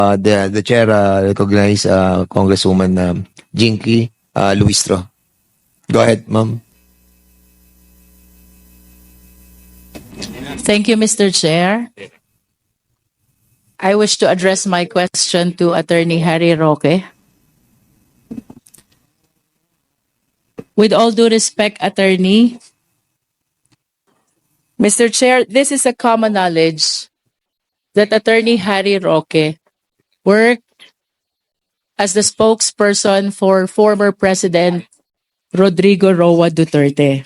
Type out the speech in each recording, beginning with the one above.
The chair recognize Congresswoman Jinky Luistro. Go ahead, ma'am. Thank you, Mr. Chair. I wish to address my question to Atty.Harry Roque. With all due respect, Attorney, Mr. Chair, this is a common knowledge that Atty.Harry Roque worked as the spokesperson for former President Rodrigo Roa Duterte.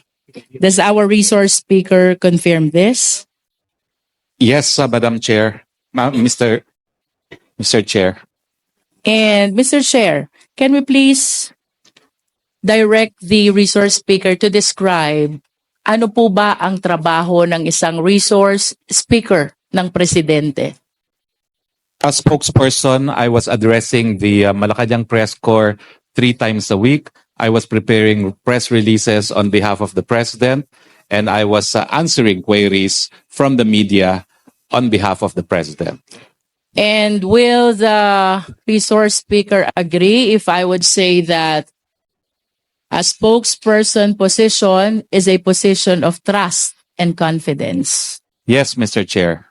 Does our resource speaker confirm this? Yes, Madam Chair. Mr. Chair. And Mr. Chair, can we please direct the resource speaker to describe ano po ba ang trabaho ng isang resource speaker ng presidente? As spokesperson, I was addressing the Malacanang Press Corps 3 times a week. I was preparing press releases on behalf of the President, and I was answering queries from the media on behalf of the President. And will the resource speaker agree if I would say that a spokesperson position is a position of trust and confidence? Yes, Mr. Chair.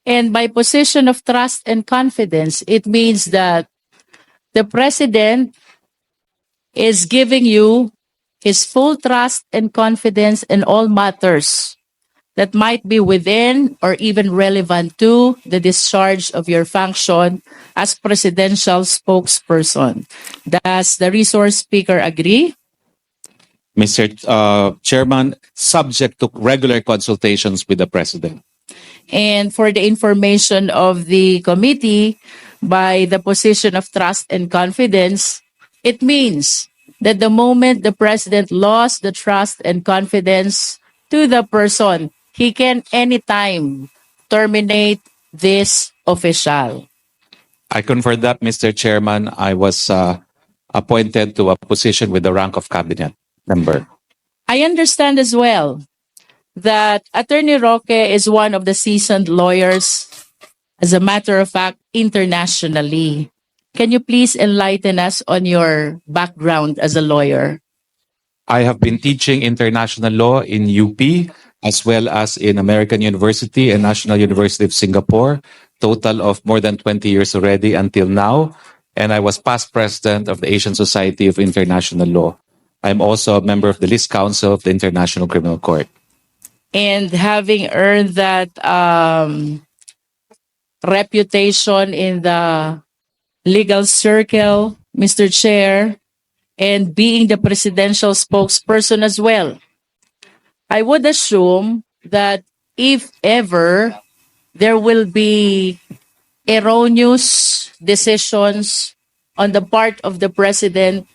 And by position of trust and confidence, it means that the President is giving you his full trust and confidence in all matters that might be within or even relevant to the discharge of your function as presidential spokesperson. Does the resource speaker agree? Mr. Chairman, subject to regular consultations with the President. And for the information of the committee, by the position of trust and confidence, it means that the moment the President lost the trust and confidence to the person, he can anytime terminate this official. I confirm that, Mr. Chairman. I was appointed to a position with the rank of cabinet member. I understand as well that Attorney Roque is one of the seasoned lawyers, as a matter of fact, internationally. Can you please enlighten us on your background as a lawyer? I have been teaching international law in UP as well as in American University and National University of Singapore, total of more than 20 years already until now. And I was past president of the Asian Society of International Law. I'm also a member of the List Council of the International Criminal Court. And having earned that reputation in the legal circle, Mr. Chair, and being the presidential spokesperson as well, I would assume that if ever there will be erroneous decisions on the part of the President,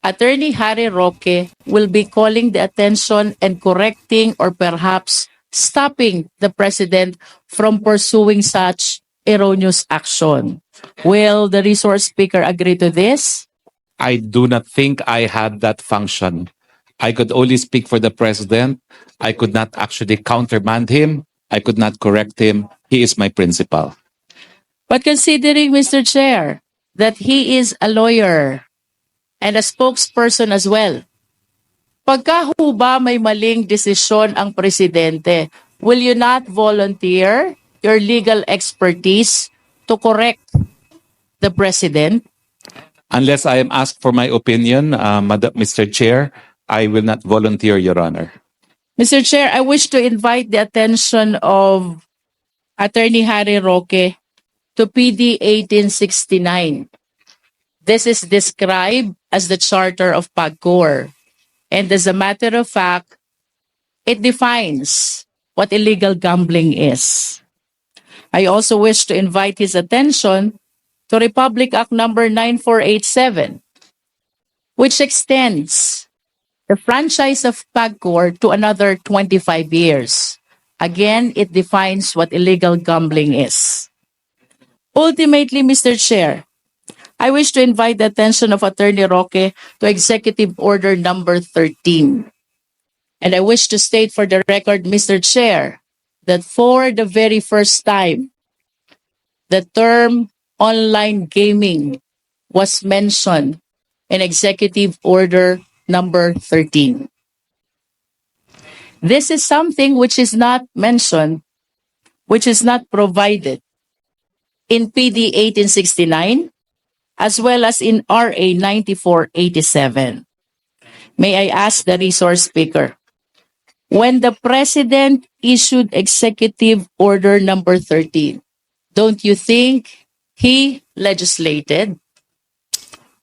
Atty.Harry Roque will be calling the attention and correcting or perhaps stopping the President from pursuing such erroneous action. Will the resource speaker agree to this? I do not think I had that function. I could only speak for the President. I could not actually countermand him. I could not correct him. He is my principal. But considering, Mr. Chair, that he is a lawyer and a spokesperson as well, pagka ho ba may maling desisyon ang Presidente, will you not volunteer your legal expertise to correct the President? Unless I am asked for my opinion, Mr. Chair, I will not volunteer, Your Honor. Mr. Chair, I wish to invite the attention of Atty.Harry Roque to PD 1869. This is described as the Charter of PAGCOR. And as a matter of fact, it defines what illegal gambling is. I also wish to invite his attention to Republic Act number 9487, which extends the franchise of PAGCOR to another 25 years. Again, it defines what illegal gambling is. Ultimately, Mr. Chair, I wish to invite the attention of Attorney Roque to Executive Order number 13. And I wish to state for the record, Mr. Chair, that for the very first time, the term online gaming was mentioned in Executive Order number 13. This is something which is not mentioned, which is not provided in PD 1869 as well as in RA 9487. May I ask the resource speaker, when the President issued Executive Order number 13, don't you think he legislated?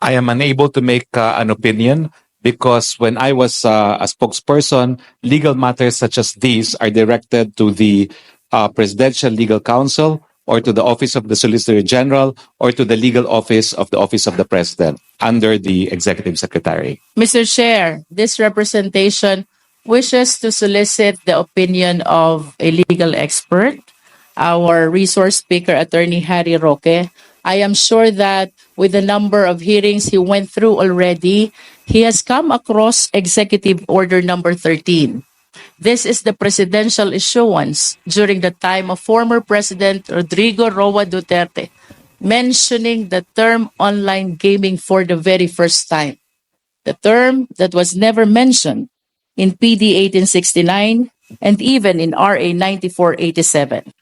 I am unable to make an opinion because when I was a spokesperson, legal matters such as these are directed to the Presidential Legal Counsel or to the Office of the Solicitor General or to the legal office of the Office of the President under the Executive Secretary. Mr. Chair, this representation wishes to solicit the opinion of a legal expert, our resource speaker, Atty.Harry Roque. I am sure that with the number of hearings he went through already, he has come across Executive Order number 13. This is the presidential issuance during the time of former President Rodrigo Roa Duterte, mentioning the term online gaming for the very first time. The term that was never mentioned in PD 1869 and even in RA 9487.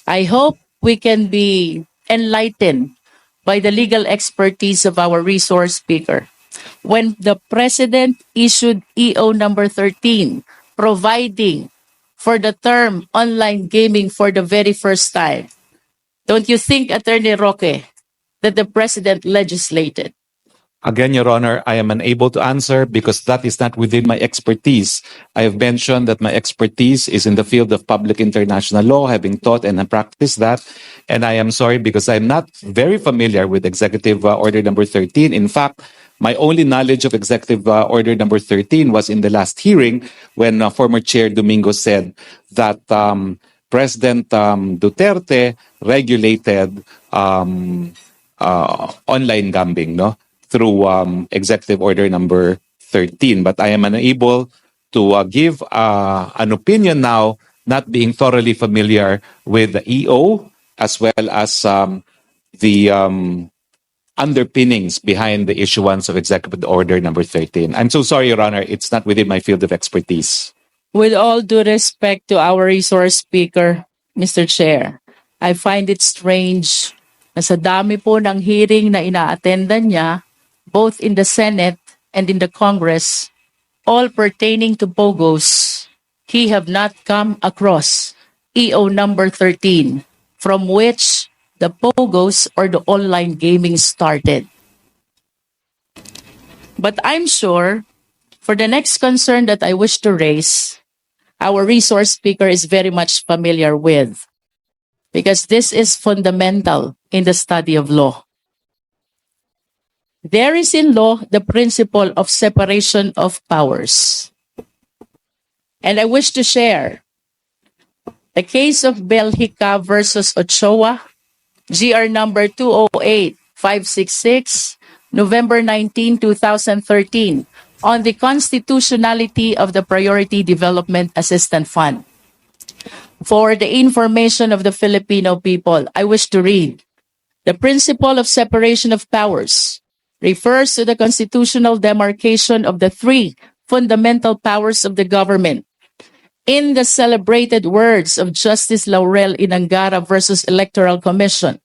I hope we can be enlightened by the legal expertise of our resource speaker. When the President issued EO number 13, providing for the term online gaming for the very first time, don't you think, Attorney Roque, that the President legislated? Again, Your Honor, I am unable to answer because that is not within my expertise. I have mentioned that my expertise is in the field of public international law, having taught and practiced that. And I am sorry because I'm not very familiar with Executive Order number 13. In fact, my only knowledge of Executive Order number 13 was in the last hearing when former Chair Domingo said that President Duterte regulated online gambling, no? Through Executive Order number 13. But I am unable to give an opinion now, not being thoroughly familiar with the EO as well as the underpinnings behind the issuance of Executive Order number 13. I'm so sorry, Your Honor, it's not within my field of expertise. With all due respect to our resource speaker, Mr. Chair, I find it strange na sa dami po ng hearing na ina-attendan niya, both in the Senate and in the Congress, all pertaining to Pogos, he have not come across EO number 13, from which the Pogos or the online gaming started. But I'm sure for the next concern that I wish to raise, our resource speaker is very much familiar with, because this is fundamental in the study of law. There is in law the principle of separation of powers. And I wish to share the case of Belgica versus Ochoa, GR number 208566, November 19, 2013, on the constitutionality of the Priority Development Assistance Fund. For the information of the Filipino people, I wish to read, the principle of separation of powers refers to the constitutional demarcation of the three fundamental powers of the government. In the celebrated words of Justice Laurel Inangara versus Electoral Commission,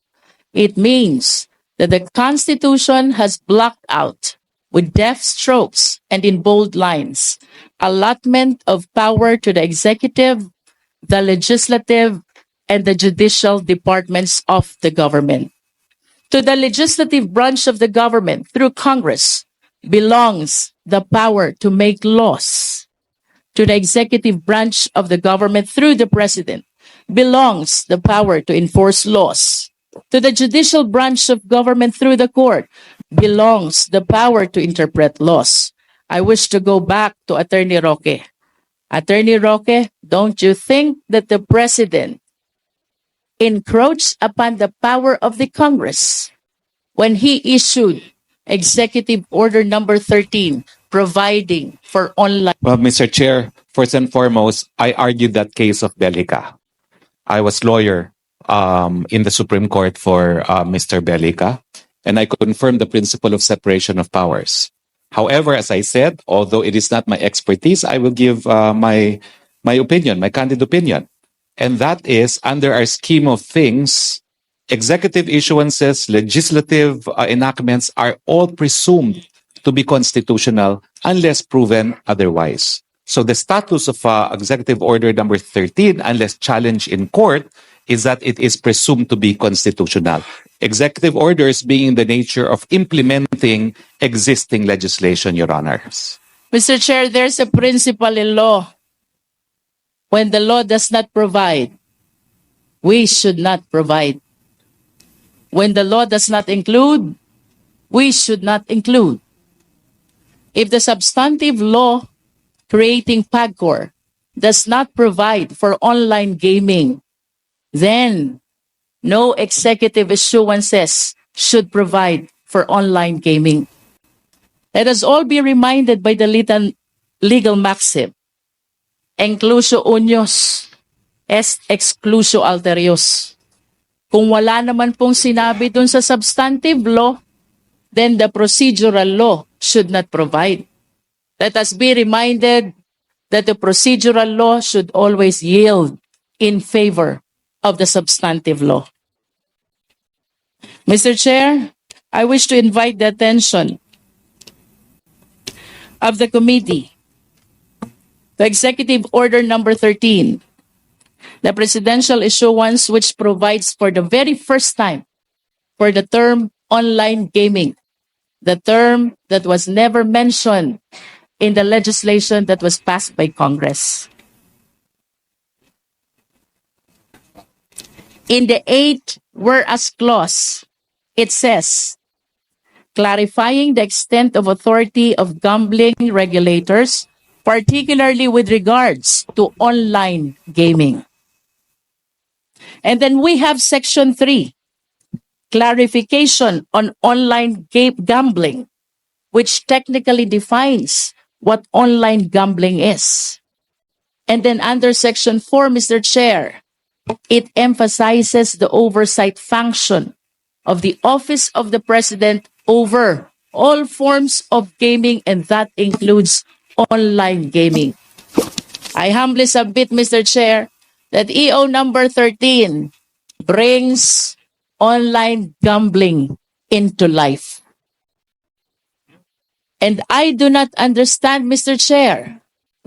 it means that the Constitution has blocked out, with deft strokes and in bold lines, allotment of power to the executive, the legislative, and the judicial departments of the government. To the legislative branch of the government through Congress belongs the power to make laws. To the executive branch of the government through the president belongs the power to enforce laws. To the judicial branch of government through the court belongs the power to interpret laws. I wish to go back to Attorney Roque. Attorney Roque, don't you think that the president encroached upon the power of the Congress when he issued Executive Order number 13, providing for online? Well, Mr. Chair, first and foremost, I argued that case of Belgica. I was lawyer in the Supreme Court for Mr. Belica, and I confirm the principle of separation of powers. However, as I said, although it is not my expertise, I will give my opinion, my candid opinion. And that is, under our scheme of things, executive issuances, legislative enactments are all presumed to be constitutional unless proven otherwise. So the status of Executive Order number 13, unless challenged in court, is that it is presumed to be constitutional. Executive orders being in the nature of implementing existing legislation, Your Honors. Mr. Chair, there's a principle in law. When the law does not provide, we should not provide. When the law does not include, we should not include. If the substantive law creating PAGCOR does not provide for online gaming, then no executive issuances should provide for online gaming. Let us all be reminded by the legal maxim, inclusio unius est exclusio alterius. Kung wala naman pong sinabi dun sa substantive law, then the procedural law should not provide. Let us be reminded that the procedural law should always yield in favor of the substantive law. Mr. Chair, I wish to invite the attention of the committee to Executive Order number 13, the presidential issuance which provides for the very first time for the term online gaming, the term that was never mentioned in the legislation that was passed by Congress. In the 8 whereas clause, it says, clarifying the extent of authority of gambling regulators, particularly with regards to online gaming. And then we have Section 3, clarification on online gambling, which technically defines what online gambling is. And then under Section 4, Mr. Chair, it emphasizes the oversight function of the Office of the President over all forms of gaming, and that includes online gaming. I humbly submit, Mr. Chair, that EO number 13 brings online gambling into life. And I do not understand, Mr. Chair,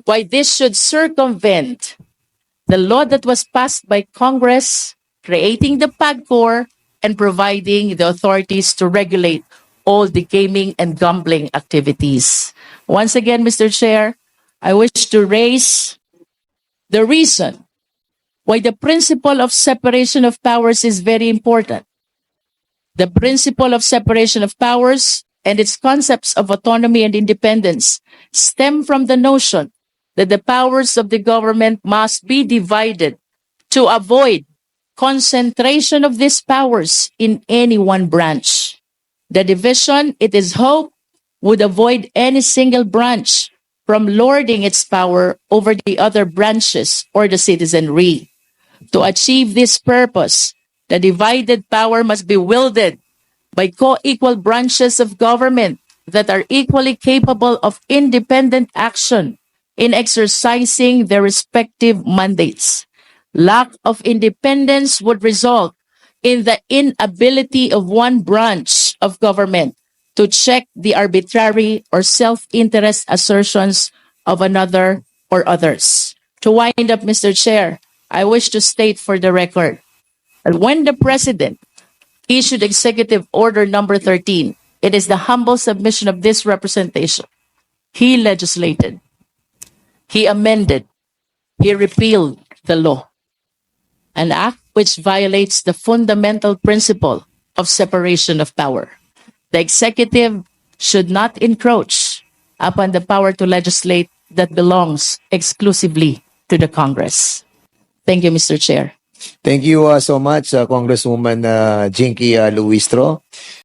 why this should circumvent the law that was passed by Congress, creating the PAGCOR and providing the authorities to regulate all the gaming and gambling activities. Once again, Mr. Chair, I wish to raise the reason why the principle of separation of powers is very important. The principle of separation of powers and its concepts of autonomy and independence stem from the notion that the powers of the government must be divided to avoid concentration of these powers in any one branch. The division, it is hoped, would avoid any single branch from lording its power over the other branches or the citizenry. To achieve this purpose, the divided power must be wielded by co-equal branches of government that are equally capable of independent action in exercising their respective mandates. Lack of independence would result in the inability of one branch of government to check the arbitrary or self-interest assertions of another or others. To wind up, Mr. Chair, I wish to state for the record that when the President issued Executive Order number 13, it is the humble submission of this representation. He legislated, he amended, he repealed the law, an act which violates the fundamental principle of separation of power. The executive should not encroach upon the power to legislate that belongs exclusively to the Congress. Thank you, Mr. Chair. Thank you so much, Congresswoman Jinky Luistro.